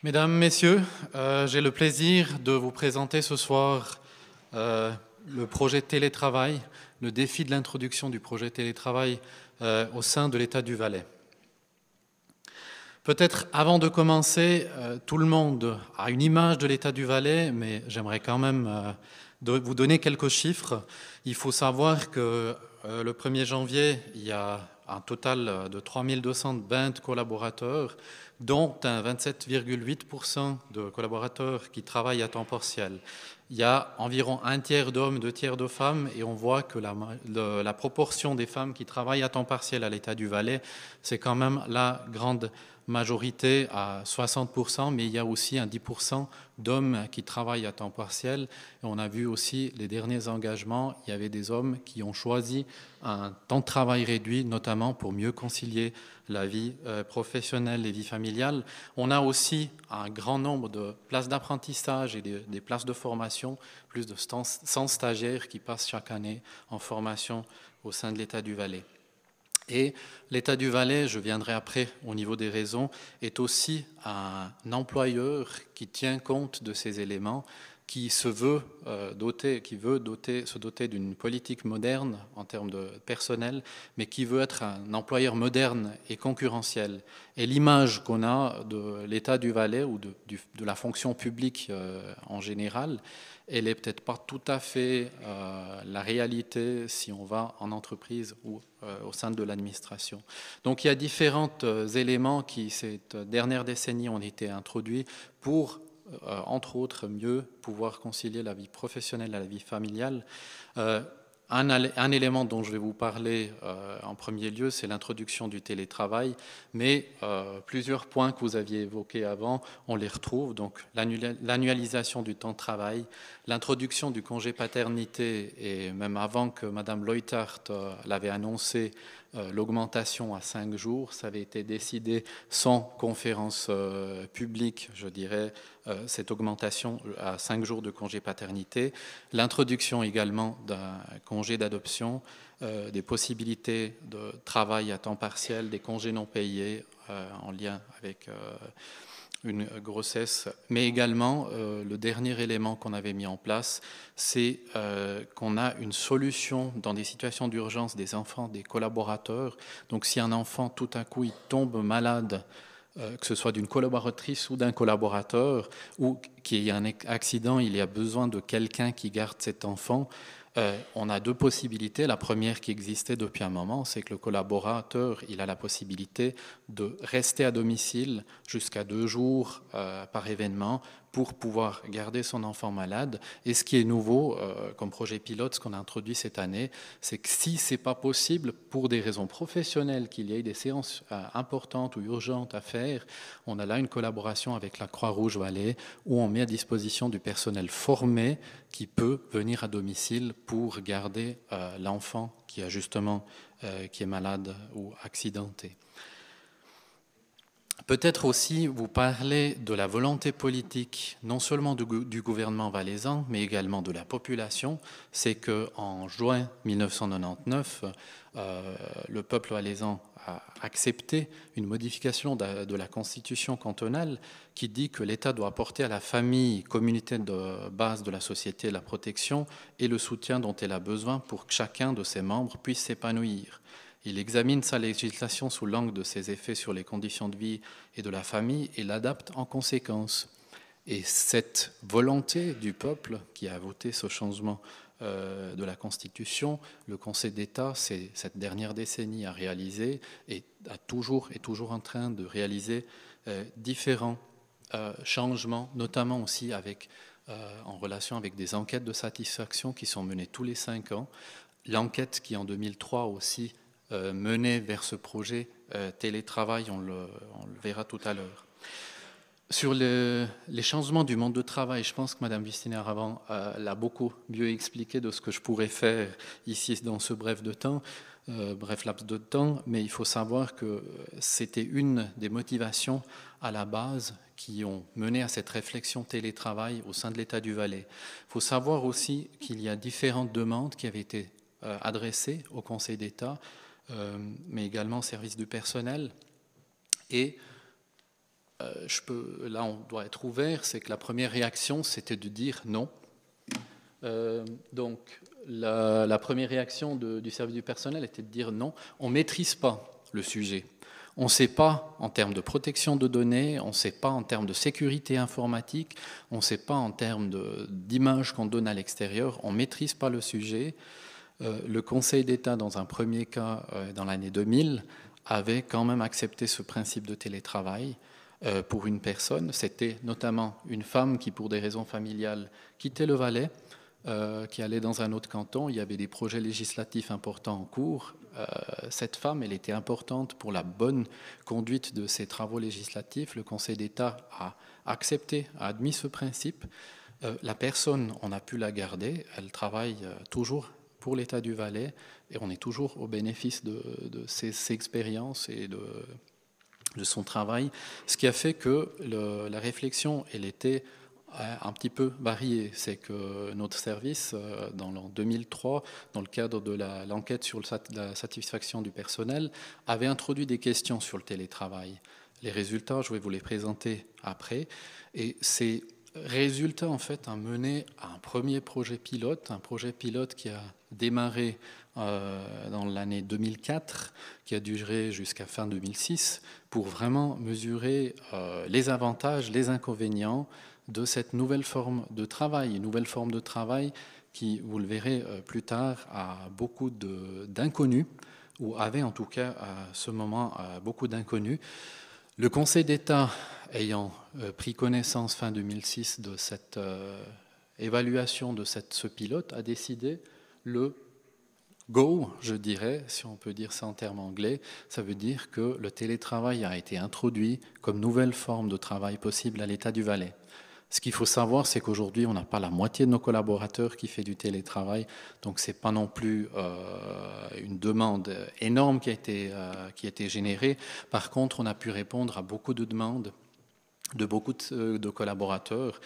Mesdames, Messieurs, j'ai le plaisir de vous présenter ce soir le projet télétravail, le défi de l'introduction du projet télétravail au sein de l'État du Valais. Peut-être avant de commencer, tout le monde a une image de l'État du Valais, mais j'aimerais quand même vous donner quelques chiffres. Il faut savoir que le 1er janvier, il y a un total de 3220 collaborateurs, dont un 27,8% de collaborateurs qui travaillent à temps partiel. Il y a environ un tiers d'hommes, 2 tiers de femmes, et on voit que la proportion des femmes qui travaillent à temps partiel à l'État du Valais, c'est quand même la grande majorité à 60%, mais il y a aussi un 10% d'hommes qui travaillent à temps partiel. Et on a vu aussi les derniers engagements, il y avait des hommes qui ont choisi un temps de travail réduit, notamment pour mieux concilier la vie professionnelle et vie familiale. On a aussi un grand nombre de places d'apprentissage et des places de formation, plus de 100 stagiaires qui passent chaque année en formation au sein de l'État du Valais. Et l'État du Valais, je viendrai après au niveau des raisons, est aussi un employeur qui tient compte de ces éléments, qui se veut se doter d'une politique moderne en termes de personnel, mais qui veut être un employeur moderne et concurrentiel. Et l'image qu'on a de l'État du Valais ou de la fonction publique en général, elle n'est peut-être pas tout à fait la réalité si on va en entreprise ou au sein de l'administration. Donc il y a différents éléments qui, cette dernière décennie, ont été introduits pour entre autres, mieux pouvoir concilier la vie professionnelle et la vie familiale. Un élément dont je vais vous parler en premier lieu, c'est l'introduction du télétravail, mais plusieurs points que vous aviez évoqués avant, on les retrouve. Donc l'annualisation du temps de travail, l'introduction du congé paternité, et même avant que Mme Leuthard l'avait annoncé, l'augmentation à 5 jours, ça avait été décidé sans conférence publique, je dirais, cette augmentation à 5 jours de congé paternité, l'introduction également d'un congé d'adoption, des possibilités de travail à temps partiel, des congés non payés en lien avec une grossesse, mais également le dernier élément qu'on avait mis en place, c'est qu'on a une solution dans des situations d'urgence des enfants, des collaborateurs. Donc si un enfant tout à coup il tombe malade, que ce soit d'une collaboratrice ou d'un collaborateur, ou qu'il y ait un accident, il y a besoin de quelqu'un qui garde cet enfant, on a deux possibilités. La première qui existait depuis un moment, c'est que le collaborateur, il a la possibilité de rester à domicile jusqu'à 2 jours par événement pour pouvoir garder son enfant malade. Et ce qui est nouveau comme projet pilote, ce qu'on a introduit cette année, c'est que si ce n'est pas possible pour des raisons professionnelles, qu'il y ait des séances importantes ou urgentes à faire, on a là une collaboration avec la Croix-Rouge Valais où on met à disposition du personnel formé qui peut venir à domicile pour garder l'enfant qui est malade ou accidenté. Peut-être aussi vous parler de la volonté politique, non seulement du gouvernement valaisan, mais également de la population. C'est qu'en juin 1999, le peuple valaisan a accepté une modification de la constitution cantonale qui dit que l'État doit apporter à la famille, communauté de base de la société, la protection et le soutien dont elle a besoin pour que chacun de ses membres puisse s'épanouir. Il examine sa législation sous l'angle de ses effets sur les conditions de vie et de la famille et l'adapte en conséquence. Et cette volonté du peuple qui a voté ce changement de la Constitution, le Conseil d'État, cette dernière décennie, a réalisé et est toujours en train de réaliser différents changements, notamment aussi en relation avec des enquêtes de satisfaction qui sont menées tous les 5 ans. L'enquête qui, en 2003 aussi, menée vers ce projet télétravail, on le verra tout à l'heure. Sur les changements du monde de travail, je pense que Mme Vistiner-Avant l'a beaucoup mieux expliqué de ce que je pourrais faire ici dans ce bref laps de temps, mais il faut savoir que c'était une des motivations à la base qui ont mené à cette réflexion télétravail au sein de l'État du Valais. Il faut savoir aussi qu'il y a différentes demandes qui avaient été adressées au Conseil d'État, mais également au service du personnel. Et là, on doit être ouvert, c'est que la première réaction, c'était de dire non. Donc, la première réaction du service du personnel était de dire non, on ne maîtrise pas le sujet. On ne sait pas en termes de protection de données, on ne sait pas en termes de sécurité informatique, on ne sait pas en termes d'image qu'on donne à l'extérieur, on ne maîtrise pas le sujet. Le Conseil d'État, dans un premier cas, dans l'année 2000, avait quand même accepté ce principe de télétravail pour une personne. C'était notamment une femme qui, pour des raisons familiales, quittait le Valais, qui allait dans un autre canton. Il y avait des projets législatifs importants en cours. Cette femme, elle était importante pour la bonne conduite de ces travaux législatifs. Le Conseil d'État a accepté, a admis ce principe. La personne, on a pu la garder. Elle travaille toujours pour l'État du Valais et on est toujours au bénéfice de ses expériences et de son travail. Ce qui a fait que la réflexion, elle était un petit peu varié. C'est que notre service, en 2003, dans le cadre de l'enquête sur la satisfaction du personnel, avait introduit des questions sur le télétravail. Les résultats, je vais vous les présenter après. Et ces résultats, en fait, ont mené à un premier projet pilote qui a démarré dans l'année 2004, qui a duré jusqu'à fin 2006, pour vraiment mesurer les avantages, les inconvénients de cette nouvelle forme de travail, une nouvelle forme de travail qui, vous le verrez plus tard, a beaucoup d'inconnus, ou avait en tout cas à ce moment beaucoup d'inconnus. Le Conseil d'État, ayant pris connaissance fin 2006 de cette évaluation de ce pilote, a décidé le go, je dirais, si on peut dire ça en termes anglais. Ça veut dire que le télétravail a été introduit comme nouvelle forme de travail possible à l'État du Valais. Ce qu'il faut savoir, c'est qu'aujourd'hui, on n'a pas la moitié de nos collaborateurs qui fait du télétravail, donc ce n'est pas non plus une demande énorme qui a été générée. Par contre, on a pu répondre à beaucoup de demandes de beaucoup de collaborateurs,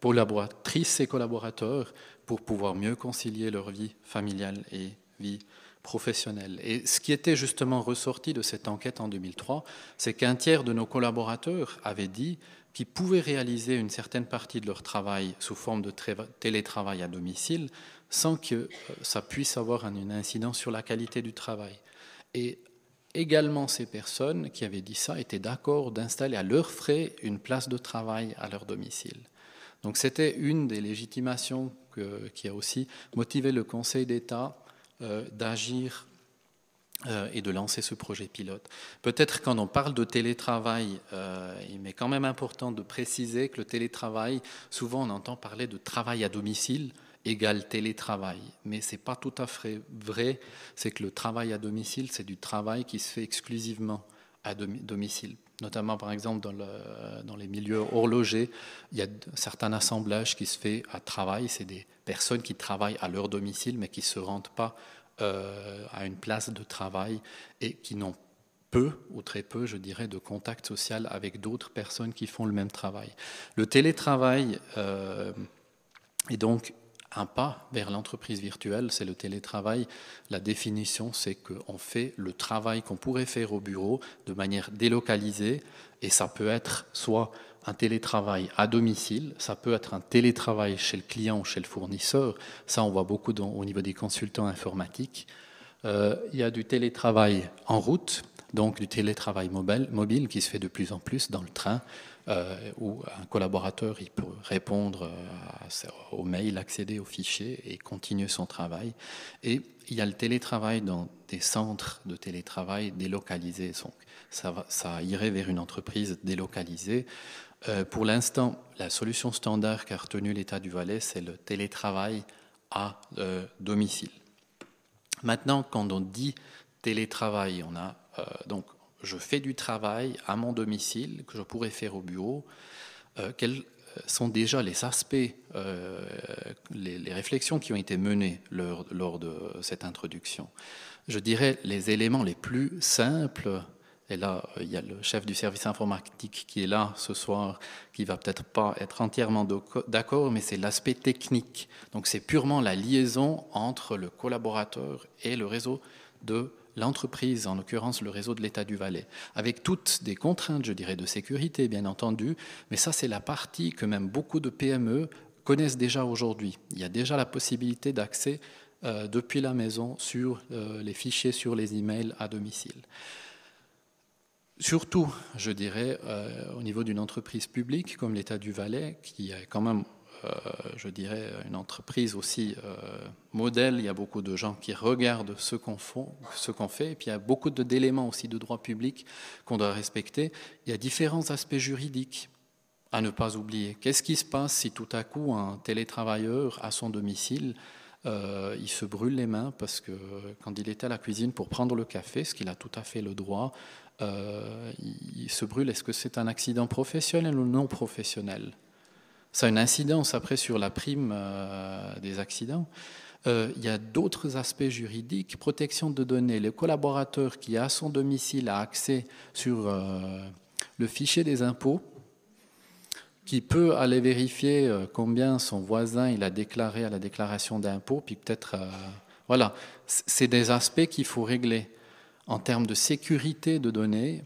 collaboratrices et collaborateurs, pour pouvoir mieux concilier leur vie familiale et vie professionnelle. Et ce qui était justement ressorti de cette enquête en 2003, c'est qu'un tiers de nos collaborateurs avaient dit qu'ils pouvaient réaliser une certaine partie de leur travail sous forme de télétravail à domicile sans que ça puisse avoir une incidence sur la qualité du travail. Et également, ces personnes qui avaient dit ça étaient d'accord d'installer à leurs frais une place de travail à leur domicile. Donc c'était une des légitimations qui a aussi motivé le Conseil d'État d'agir et de lancer ce projet pilote. Peut-être quand on parle de télétravail, il est quand même important de préciser que le télétravail, souvent on entend parler de travail à domicile égale télétravail, mais ce n'est pas tout à fait vrai. C'est que le travail à domicile, c'est du travail qui se fait exclusivement à domicile. Notamment, par exemple, dans les milieux horlogers, il y a certains assemblages qui se fait à travail. C'est des personnes qui travaillent à leur domicile, mais qui ne se rendent pas à une place de travail et qui n'ont peu ou très peu, je dirais, de contact social avec d'autres personnes qui font le même travail. Le télétravail est donc un pas vers l'entreprise virtuelle, c'est le télétravail. La définition, c'est qu'on fait le travail qu'on pourrait faire au bureau de manière délocalisée, et ça peut être soit un télétravail à domicile, ça peut être un télétravail chez le client ou chez le fournisseur. Ça, on voit beaucoup au niveau des consultants informatiques. Il y a du télétravail en route, donc du télétravail mobile qui se fait de plus en plus dans le train, où un collaborateur il peut répondre aux mails, accéder aux fichiers et continuer son travail. Et il y a le télétravail dans des centres de télétravail délocalisés. Donc ça irait vers une entreprise délocalisée. Pour l'instant, la solution standard qu'a retenue l'État du Valais, c'est le télétravail à domicile. Maintenant, quand on dit télétravail, on a donc je fais du travail à mon domicile que je pourrais faire au bureau. Quels sont déjà les aspects, les réflexions qui ont été menées lors de cette introduction? Je dirais les éléments les plus simples. Et là, il y a le chef du service informatique qui est là ce soir, qui va peut-être pas être entièrement d'accord, mais c'est l'aspect technique. Donc c'est purement la liaison entre le collaborateur et le réseau de l'entreprise, en l'occurrence le réseau de l'État du Valais, avec toutes des contraintes, je dirais, de sécurité, bien entendu, mais ça c'est la partie que même beaucoup de PME connaissent déjà aujourd'hui. Il y a déjà la possibilité d'accès depuis la maison sur les fichiers, sur les emails à domicile. Surtout, je dirais, au niveau d'une entreprise publique comme l'État du Valais, qui est quand même, je dirais, une entreprise aussi modèle. Il y a beaucoup de gens qui regardent ce qu'on fait, et puis il y a beaucoup d'éléments aussi de droit public qu'on doit respecter. Il y a différents aspects juridiques à ne pas oublier. Qu'est-ce qui se passe si tout à coup un télétravailleur à son domicile, il se brûle les mains parce que quand il était à la cuisine pour prendre le café, ce qu'il a tout à fait le droit, il se brûle. Est-ce que c'est un accident professionnel ou non professionnel? Ça a une incidence après sur la prime des accidents. Il y a d'autres aspects juridiques, protection de données. Le collaborateur qui à son domicile a accès sur le fichier des impôts, qui peut aller vérifier combien son voisin il a déclaré à la déclaration d'impôt, puis peut-être, voilà, c'est des aspects qu'il faut régler en termes de sécurité de données,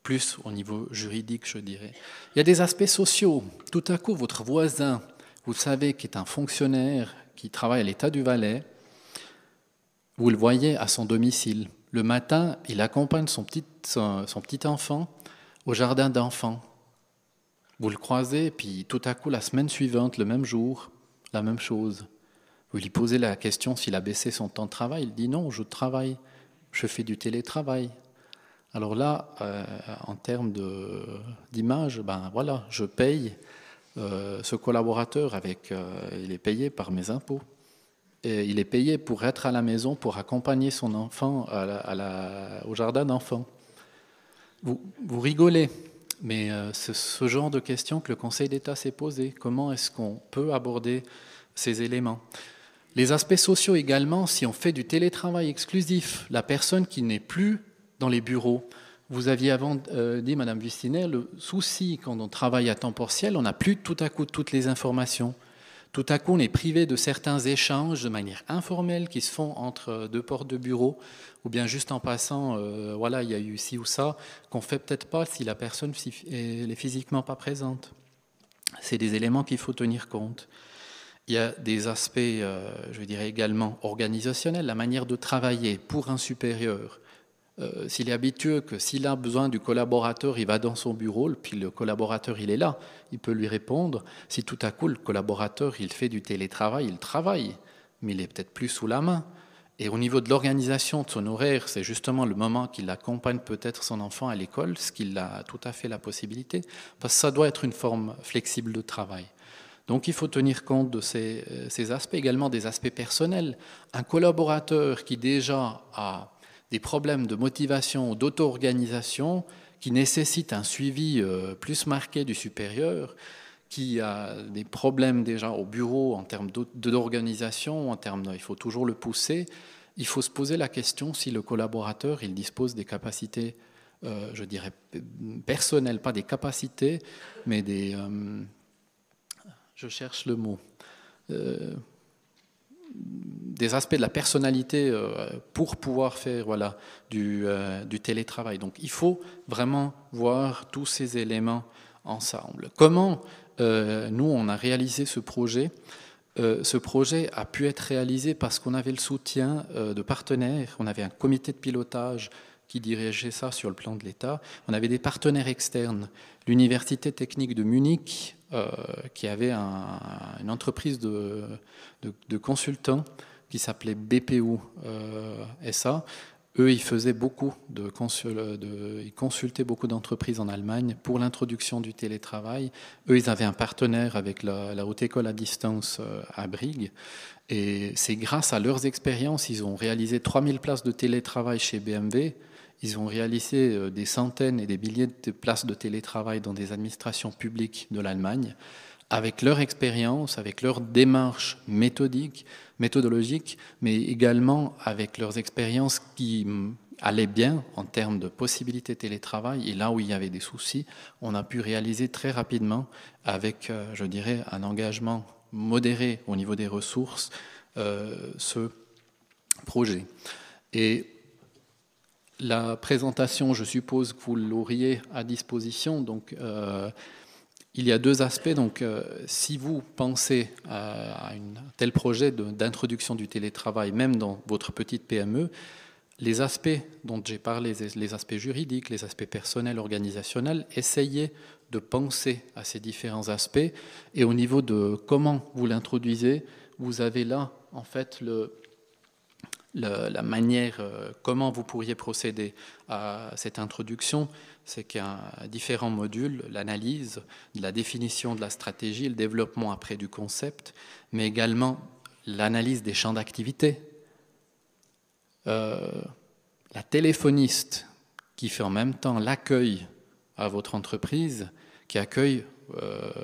plus au niveau juridique, je dirais. Il y a des aspects sociaux. Tout à coup, votre voisin, vous savez, qui est un fonctionnaire, qui travaille à l'État du Valais, vous le voyez à son domicile. Le matin, il accompagne son petit enfant au jardin d'enfants. Vous le croisez, puis tout à coup, la semaine suivante, le même jour, la même chose. Vous lui posez la question s'il a baissé son temps de travail. Il dit non, je travaille, je fais du télétravail. Alors là, en termes d'image, ben voilà, je paye ce collaborateur il est payé par mes impôts. Et il est payé pour être à la maison, pour accompagner son enfant au jardin d'enfants. Vous rigolez. Mais c'est ce genre de questions que le Conseil d'État s'est posé. Comment est-ce qu'on peut aborder ces éléments? Les aspects sociaux également, si on fait du télétravail exclusif, la personne qui n'est plus dans les bureaux. Vous aviez avant dit, Madame Bustinet, le souci quand on travaille à temps partiel, on n'a plus tout à coup toutes les informations. Tout à coup, on est privé de certains échanges de manière informelle qui se font entre deux portes de bureau, ou bien juste en passant, voilà, il y a eu ci ou ça, qu'on ne fait peut-être pas si la personne n'est physiquement pas présente. C'est des éléments qu'il faut tenir compte. Il y a des aspects, je dirais également organisationnels, la manière de travailler pour un supérieur. S'il est habitué que s'il a besoin du collaborateur, il va dans son bureau, puis le collaborateur, il est là, il peut lui répondre. Si tout à coup, le collaborateur, il fait du télétravail, il travaille, mais il est peut-être plus sous la main. Et au niveau de l'organisation de son horaire, c'est justement le moment qu'il accompagne peut-être son enfant à l'école, ce qu'il a tout à fait la possibilité, parce que ça doit être une forme flexible de travail. Donc il faut tenir compte de ces aspects, également des aspects personnels. Un collaborateur qui déjà a des problèmes de motivation ou d'auto-organisation qui nécessitent un suivi plus marqué du supérieur, qui a des problèmes déjà au bureau en termes d'organisation, il faut toujours le pousser. Il faut se poser la question si le collaborateur il dispose des capacités, je dirais personnelles, pas des capacités, mais je cherche le mot. Des aspects de la personnalité pour pouvoir faire voilà, du télétravail. Donc il faut vraiment voir tous ces éléments ensemble. Comment nous, on a réalisé ce projet? Ce projet a pu être réalisé parce qu'on avait le soutien de partenaires. On avait un comité de pilotage qui dirigeait ça sur le plan de l'État. On avait des partenaires externes. L'Université technique de Munich, qui avait une entreprise de consultants qui s'appelait BPO SA. Eux, ils faisaient ils consultaient beaucoup d'entreprises en Allemagne pour l'introduction du télétravail. Eux, ils avaient un partenaire avec la Haute École à distance à Brigue. Et c'est grâce à leurs expériences, ils ont réalisé 3000 places de télétravail chez BMW. Ils ont réalisé des centaines et des milliers de places de télétravail dans des administrations publiques de l'Allemagne. Avec leur expérience, avec leur démarche méthodologique, mais également avec leurs expériences qui allaient bien en termes de possibilités de télétravail. Et là où il y avait des soucis, on a pu réaliser très rapidement, avec, je dirais, un engagement modéré au niveau des ressources, ce projet. Et la présentation, je suppose que vous l'auriez à disposition. Donc, il y a deux aspects. Donc, si vous pensez à un tel projet d'introduction du télétravail, même dans votre petite PME, les aspects dont j'ai parlé, les aspects juridiques, les aspects personnels, organisationnels, essayez de penser à ces différents aspects. Et au niveau de comment vous l'introduisez, vous avez là, en fait, la manière, comment vous pourriez procéder à cette introduction. C'est qu'il y a différents modules, l'analyse, la définition de la stratégie, le développement après du concept, mais également l'analyse des champs d'activité. La téléphoniste qui fait en même temps l'accueil à votre entreprise, qui accueille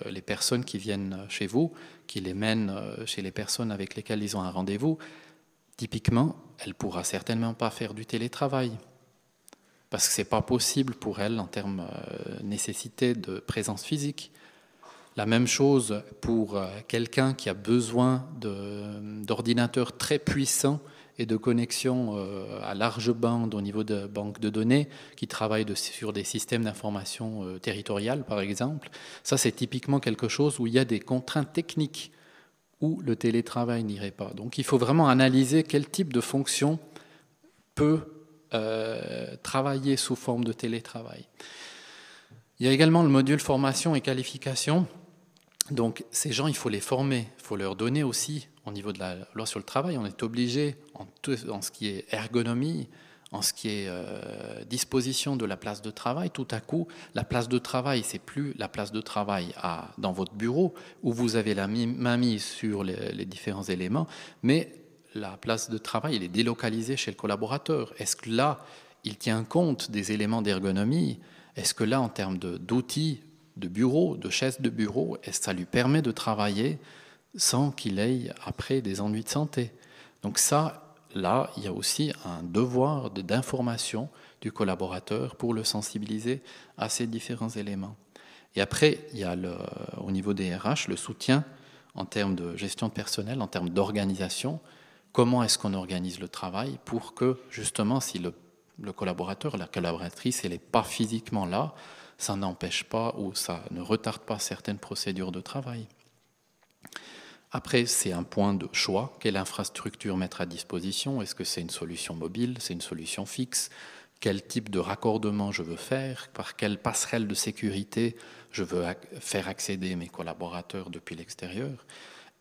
les personnes qui viennent chez vous, qui les mène chez les personnes avec lesquelles ils ont un rendez-vous, typiquement, elle ne pourra certainement pas faire du télétravail parce que ce n'est pas possible pour elle en termes de nécessité de présence physique. La même chose pour quelqu'un qui a besoin d'ordinateurs très puissants et de connexion à large bande au niveau de banques de données, qui travaillent sur des systèmes d'information territoriales, par exemple. Ça, c'est typiquement quelque chose où il y a des contraintes techniques où le télétravail n'irait pas. Donc il faut vraiment analyser quel type de fonction peut travailler sous forme de télétravail. Il y a également le module formation et qualification. Donc ces gens, il faut les former, il faut leur donner aussi, au niveau de la loi sur le travail, on est obligé, en ce qui est ergonomie, en ce qui est disposition de la place de travail, tout à coup, la place de travail, c'est plus la place de travail dans votre bureau, où vous avez la main mise sur les différents éléments, mais la place de travail, elle est délocalisée chez le collaborateur. Est-ce que là, il tient compte des éléments d'ergonomie? Est-ce que là, en termes d'outils, de bureau, de chaises de bureau, est-ce que ça lui permet de travailler sans qu'il ait après des ennuis de santé? Donc ça, là, il y a aussi un devoir d'information du collaborateur pour le sensibiliser à ces différents éléments. Et après, il y a au niveau des RH, le soutien en termes de gestion de personnel, en termes d'organisation. Comment est-ce qu'on organise le travail pour que, justement, si le collaborateur, la collaboratrice, elle n'est pas physiquement là, ça n'empêche pas ou ça ne retarde pas certaines procédures de travail. Après, c'est un point de choix. Quelle infrastructure mettre à disposition? Est-ce que c'est une solution mobile? C'est une solution fixe? Quel type de raccordement je veux faire? Par quelle passerelle de sécurité je veux faire accéder mes collaborateurs depuis l'extérieur?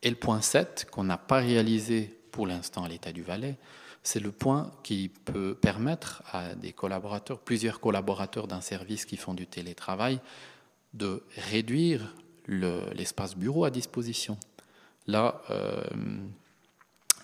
Et le point 7, qu'on n'a pas réalisé pour l'instant à l'État du Valais, c'est le point qui peut permettre à des collaborateurs, plusieurs collaborateurs d'un service qui font du télétravail, de réduire l'espace bureau à disposition. Là,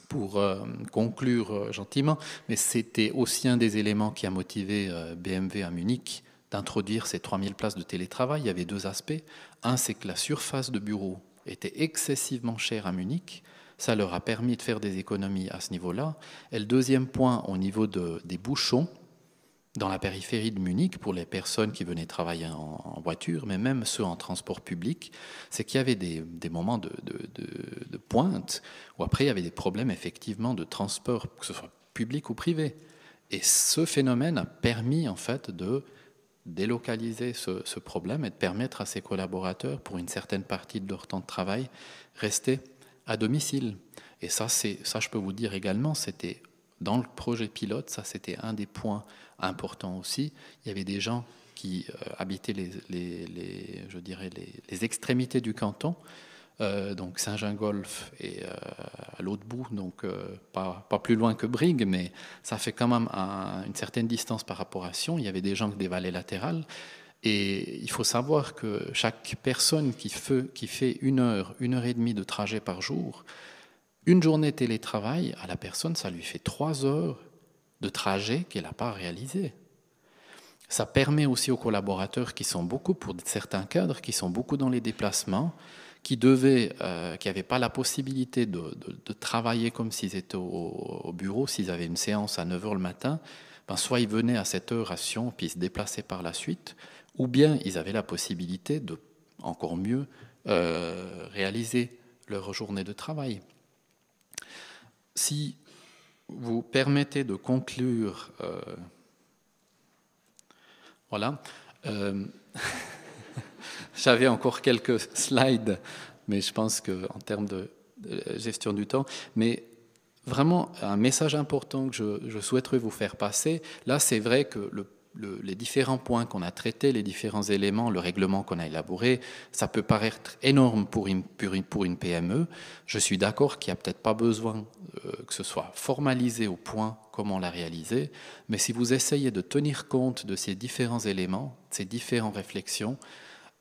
pour conclure gentiment, mais c'était aussi un des éléments qui a motivé BMW à Munich d'introduire ces 3000 places de télétravail. Il y avait deux aspects. Un, c'est que la surface de bureau était excessivement chère à Munich. Ça leur a permis de faire des économies à ce niveau-là. Et le deuxième point, au niveau des bouchons, dans la périphérie de Munich, pour les personnes qui venaient travailler en voiture, mais même ceux en transport public, c'est qu'il y avait des moments de pointe où après il y avait des problèmes effectivement de transport, que ce soit public ou privé. Et ce phénomène a permis en fait de délocaliser ce problème et de permettre à ses collaborateurs, pour une certaine partie de leur temps de travail, rester à domicile. Et ça, je peux vous dire également, c'était dans le projet pilote, ça c'était un des points importants aussi. Il y avait des gens qui habitaient les extrémités du canton, donc Saint-Gingolph et à l'autre bout, donc pas plus loin que Brigue, mais ça fait quand même une certaine distance par rapport à Sion. Il y avait des gens des vallées latérales. Et il faut savoir que chaque personne qui fait 1 heure, 1 heure et demie de trajet par jour, une journée télétravail, à la personne, ça lui fait 3 heures de trajet qu'elle n'a pas réalisé. Ça permet aussi aux collaborateurs qui sont beaucoup, pour certains cadres, qui sont beaucoup dans les déplacements, qui n'avaient pas la possibilité de travailler comme s'ils étaient au bureau, s'ils avaient une séance à 9 heures le matin, soit ils venaient à 7 heures à Sion, puis ils se déplaçaient par la suite, ou bien ils avaient la possibilité de, encore mieux, réaliser leur journée de travail. Si vous permettez de conclure. Voilà. J'avais encore quelques slides, mais je pense qu'en termes de gestion du temps, mais vraiment un message important que je souhaiterais vous faire passer, là c'est vrai que les différents points qu'on a traités, les différents éléments, le règlement qu'on a élaboré, ça peut paraître énorme pour une PME. Je suis d'accord qu'il n'y a peut-être pas besoin que ce soit formalisé au point comment l'a réalisé, mais si vous essayez de tenir compte de ces différents éléments, ces différentes réflexions,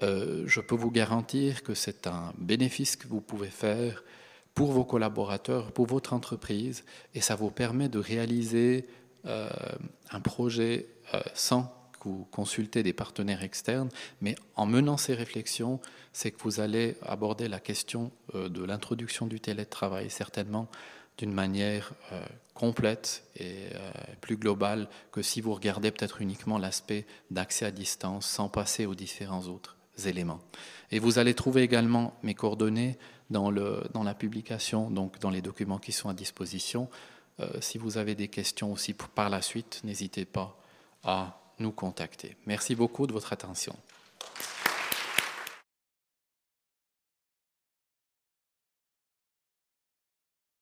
je peux vous garantir que c'est un bénéfice que vous pouvez faire pour vos collaborateurs, pour votre entreprise, et ça vous permet de réaliser un projet sans que vous consultez des partenaires externes, mais en menant ces réflexions, c'est que vous allez aborder la question de l'introduction du télétravail, certainement d'une manière complète et plus globale que si vous regardez peut-être uniquement l'aspect d'accès à distance sans passer aux différents autres éléments. Et vous allez trouver également mes coordonnées dans la publication, donc dans les documents qui sont à disposition. Si vous avez des questions aussi par la suite, n'hésitez pas à nous contacter. Merci beaucoup de votre attention.